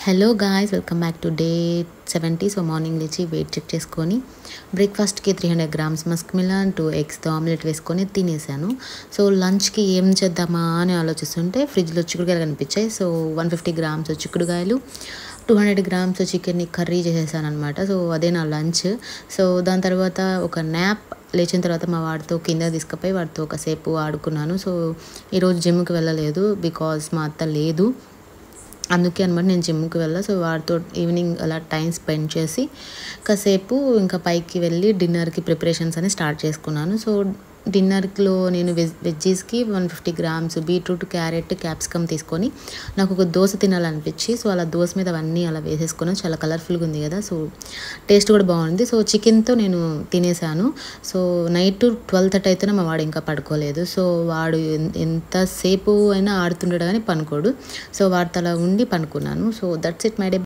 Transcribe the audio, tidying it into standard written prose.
Hello guys, welcome back to day 70. So morning లేచి weight check చేసుకొని బ్రేక్ఫాస్ట్కి 300 grams Musk melon, 2 ఎగ్స్తో omelette వేసుకొని తినేసాను. సో లంచ్కి ఏం చేద్దామా అని ఆలోచిస్తుంటే ఫ్రిడ్జ్లో చిక్కుడుకాయలు కనిపించాయి. సో 150 గ్రామ్స్ చిక్కుడుకాయలు, 200 గ్రామ్స్ చికెన్ని కర్రీ చేసేసాను అనమాట. సో అదే నా లంచ్. సో దాని తర్వాత ఒక న్యాప్, లేచిన తర్వాత మా వాడితో కింద తీసుకుపోయి వాడితో ఒకసేపు ఆడుకున్నాను. సో ఈరోజు జిమ్కి వెళ్ళలేదు బికాజ్ మా అత్త లేదు, అందుకే అనమాట నేను జిమ్కి వెళ్ళా. సో వాడితో ఈవినింగ్ అలా టైం స్పెండ్ చేసి కాసేపు ఇంకా పైకి వెళ్ళి డిన్నర్కి ప్రిపరేషన్స్ అని స్టార్ట్ చేసుకున్నాను. సో డిన్నర్లో నేను వెజ్జీస్కి 150 గ్రామ్స్ బీట్రూట్, క్యారెట్, క్యాప్సికమ్ తీసుకొని నాకు ఒక దోశ తినాలనిపించి సో అలా దోశ మీద అవన్నీ అలా వేసేసుకున్నాను. చాలా కలర్ఫుల్గా ఉంది కదా, సో టేస్ట్ కూడా బాగుంది. సో చికెన్తో నేను తినేసాను. సో నైట్ 12:30 అయితేనే మా వాడు ఇంకా పడుకోలేదు. సో వాడు ఎంతసేపు అయినా ఆడుతుంటాడు కానీ పనుకోడు. సో వాడితో అలా ఉండి పనుకున్నాను. So that's it my day.